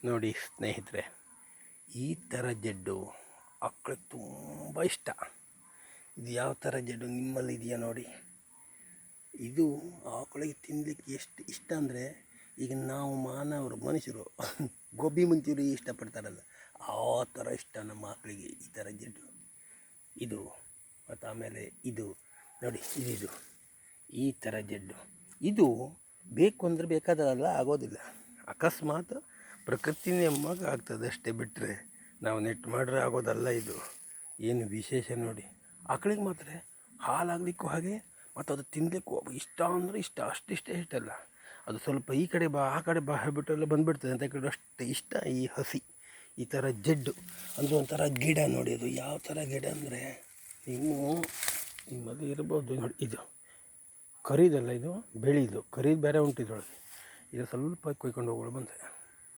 ನೋಡಿ ಸ್ನೇಹಿತರೆ, ಈ ಥರ ಜಡ್ಡು ಆಕಳಿಗೆ ತುಂಬ ಇಷ್ಟ. ಇದು ಯಾವ ಥರ ಜಡ್ಡು ನಿಮ್ಮಲ್ಲಿ ಇದೆಯಾ ನೋಡಿ. ಇದು ಆಕಳಿಗೆ ತಿನ್ನಲಿಕ್ಕೆ ಎಷ್ಟು ಇಷ್ಟ ಅಂದರೆ, ಈಗ ನಾವು ಮಾನವರು ಮನುಷ್ಯರು ಗೋಬಿ ಮಂಚೂರಿ ಇಷ್ಟಪಡ್ತಾರಲ್ಲ, ಆ ಥರ ಇಷ್ಟ ನಮ್ಮ ಆಕಳಿಗೆ ಈ ಥರ ಜಡ್ಡು. ಇದು ಮತ್ತು ಆಮೇಲೆ ಇದು ನೋಡಿ, ಇದು ಈ ಥರ ಜಡ್ಡು. ಇದು ಬೇಕು ಅಂದರೆ ಬೇಕಾದಲ್ಲ, ಆಗೋದಿಲ್ಲ. ಅಕಸ್ಮಾತ್ ಪ್ರಕೃತಿ ನಿಯಮಕ್ಕೆ ಆಗ್ತದೆ ಅಷ್ಟೇ, ಬಿಟ್ಟರೆ ನಾವು ನೆಟ್ ಮಾಡ್ರೆ ಆಗೋದಲ್ಲ. ಇದು ಏನು ವಿಶೇಷ ನೋಡಿ. ಆಕಳಿಗೆ ಮಾತ್ರ ಹಾಲಾಗಲಿಕ್ಕೂ ಹಾಗೆ, ಮತ್ತು ಅದು ತಿನ್ನಲಿಕ್ಕೂ ಇಷ್ಟ ಅಂದರೆ ಇಷ್ಟ, ಅಷ್ಟಿಷ್ಟ ಇಷ್ಟಲ್ಲ. ಅದು ಸ್ವಲ್ಪ ಈ ಕಡೆ ಬಾ ಆ ಕಡೆ ಬಾ ಹೇಳ್ಬಿಟ್ಟೆಲ್ಲ ಬಂದುಬಿಡ್ತದೆ ಅಂತ ಕಡೆ ಅಷ್ಟು ಇಷ್ಟ. ಈ ಹಸಿ ಈ ಥರ ಜಡ್ಡು ಅಂದರೆ ಒಂಥರ ಗಿಡ ನೋಡಿ. ಅದು ಯಾವ ಥರ ಗಿಡ ಅಂದರೆ, ನೀವು ನಿಮ್ಮಲ್ಲಿ ಇರ್ಬೋದು ನೋಡಿ. ಇದು ಕರಿದಲ್ಲ, ಇದು ಬೆಳೆದು ಕರಿದು ಬೇರೆ ಉಂಟು ಇದ್ರೊಳಗೆ. ಇದು ಸ್ವಲ್ಪ ಕೊಯ್ಕೊಂಡು ಹೋಗೋಳು ಬಂದೆ.